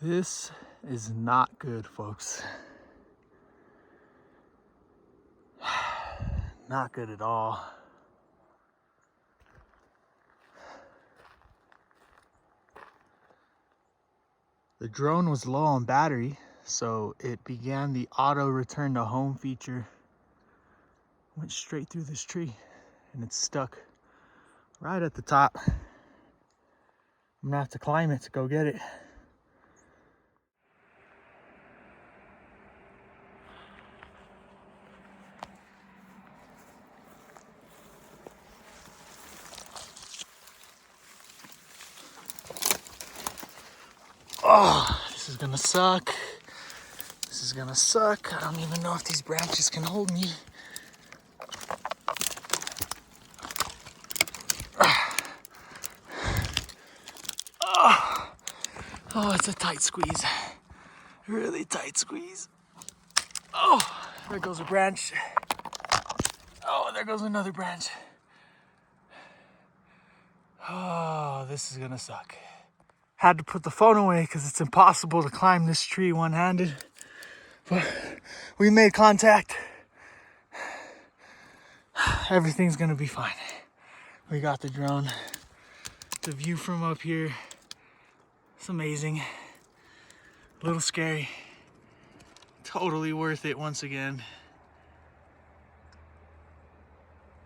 This is not good, folks. Not good at all. The drone was low on battery, so it began the auto return to home feature. Went straight through this tree and it's stuck right at the top. I'm gonna have to climb it to go get it. Oh, this is gonna suck. This is gonna suck. I don't even know if these branches can hold me. Oh, it's a tight squeeze. Really tight squeeze. Oh, there goes a branch. Oh, there goes another branch. Oh, this is gonna suck. Had to put the phone away because it's impossible to climb this tree one-handed. But we made contact. Everything's gonna be fine. We got the drone. The view from up here, it's amazing. A little scary. Totally worth it once again.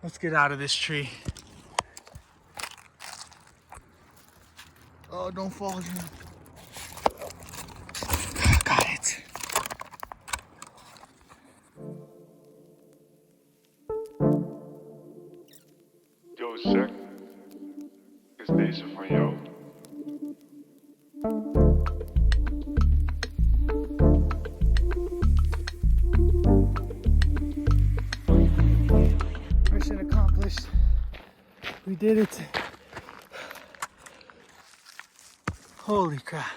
Let's get out of this tree. Oh, don't fall, Jim. Got it. Yo, Zek, is deze van jou? Mission accomplished. We did it. Holy crap.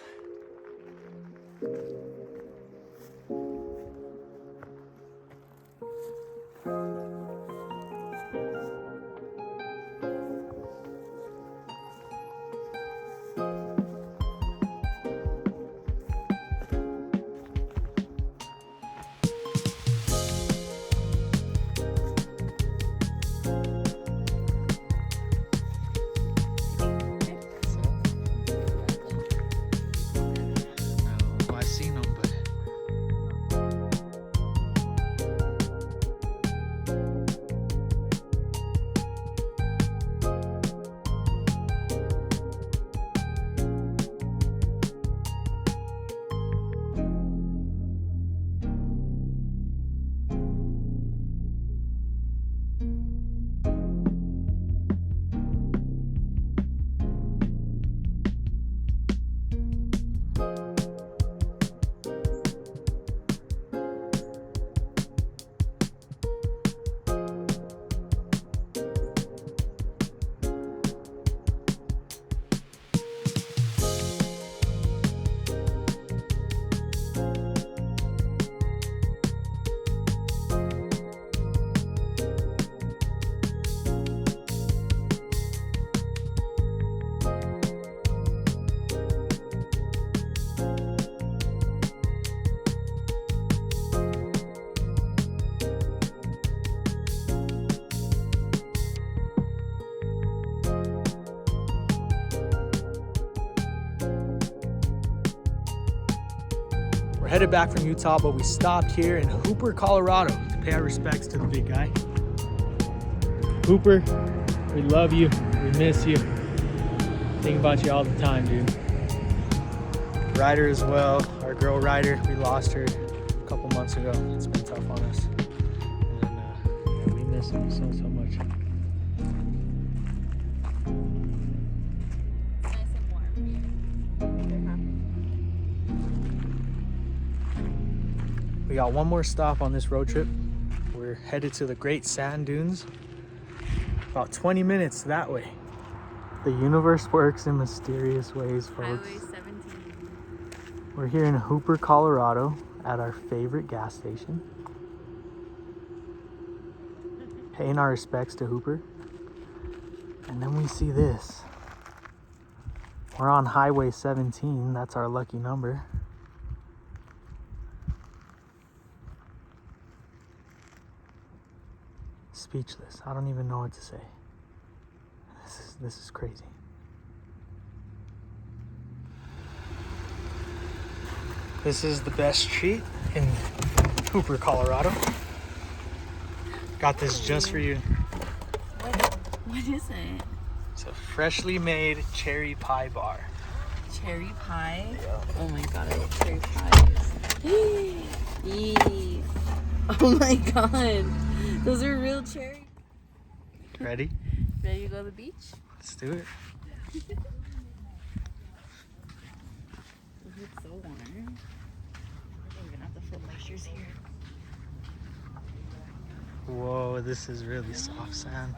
We're headed back from Utah, but we stopped here in Hooper, Colorado to pay our respects to the big guy. Hooper, we love you. We miss you. Think about you all the time, dude. Ryder as well, our girl Ryder, we lost her a couple months ago. It's been tough on us. And yeah, we miss him so much. We got one more stop on this road trip. We're headed to the Great Sand Dunes. About 20 minutes that way. The universe works in mysterious ways, folks. Highway 17. We're here in Hooper, Colorado at our favorite gas station. Paying our respects to Hooper. And then we see this. We're on Highway 17. That's our lucky number. Speechless. I don't even know what to say. This is crazy. This is the best treat in Hooper, Colorado. Got this just for you. What is it? It's a freshly made cherry pie bar. Cherry pie? Yeah. Oh my god, I love cherry pies. Yee. Oh my god. Those are real cherry. Ready? Ready to go to the beach? Let's do it. It's so warm. I don't even have to flip my shoes here. Whoa, this is really soft sand.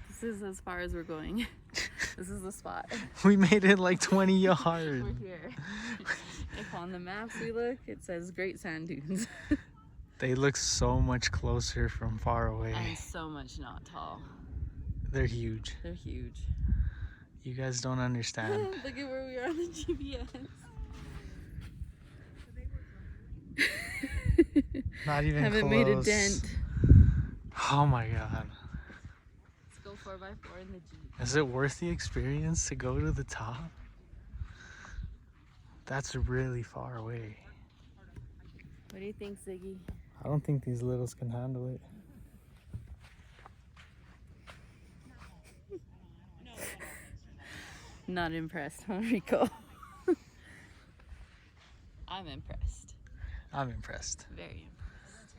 This is as far as we're going. This is the spot. We made it like 20 yards. We're here. If on the maps we look, it says Great Sand Dunes. They look so much closer from far away. And so much not tall. They're huge. They're huge. You guys don't understand. Look at where we are on the GPS. Not even Haven't close. made a dent. Oh my god. Let's go 4x4 in the Jeep. Is it worth the experience to go to the top? That's really far away. What do you think, Ziggy? I don't think these littles can handle it. Not impressed, huh, Rico? I'm impressed. I'm impressed. Very impressed.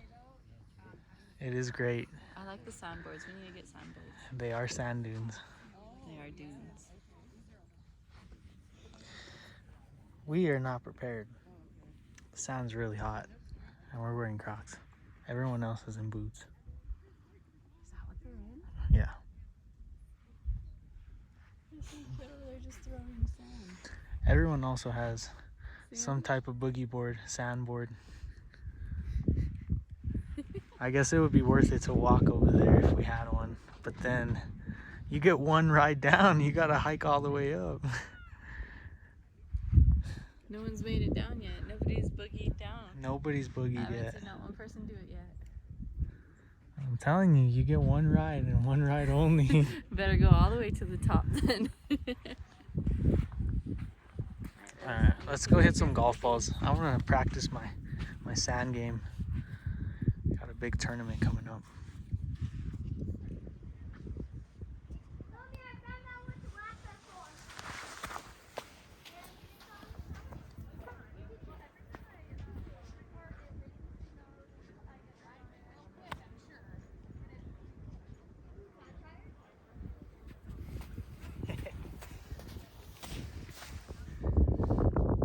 It is great. I like the sandboards. We need to get sandboards. They are sand dunes. They are dunes. We are not prepared. The sand's really hot, and we're wearing Crocs. Everyone else is in boots. Is that what they're in? Yeah. They're just throwing sand. Everyone also has some type of boogie board, sand board. I guess it would be worth it to walk over there if we had one. But then you get one ride down, you gotta hike all the way up. No one's made it down yet. Nobody's boogied down. Nobody's I boogied haven't yet. seen not one person do it yet. I'm telling you, you get one ride and one ride only. Better go all the way to the top then. Alright, let's go hit some golf balls. I want to practice my sand game. Got a big tournament coming up.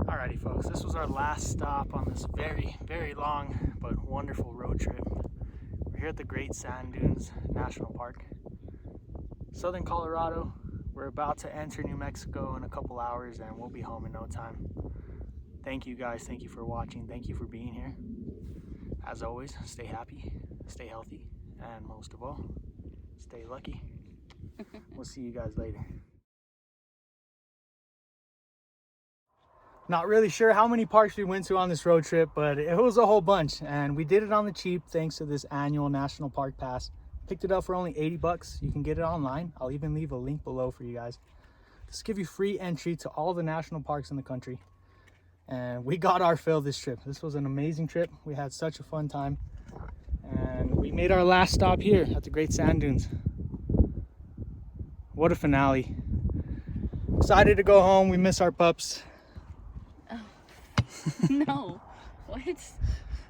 Alrighty folks, this was our last stop on this very, very long but wonderful road trip. We're here at the Great Sand Dunes National Park. Southern Colorado. We're about to enter New Mexico in a couple hours and we'll be home in no time. Thank you guys, thank you for watching, thank you for being here. As always, stay happy, stay healthy, and most of all, stay lucky. We'll see you guys later. Not really sure how many parks we went to on this road trip, but it was a whole bunch, and we did it on the cheap thanks to this annual national park pass. Picked it up for only 80 bucks. You can get it online. I'll even leave a link below for you guys. This give you free entry to all the national parks in the country. And we got our fill this trip. This was an amazing trip. We had such a fun time. And we made our last stop here at the Great Sand Dunes. What a finale. Excited to go home. We miss our pups. No. What?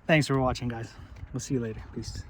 Thanks for watching, guys. We'll see you later. Peace.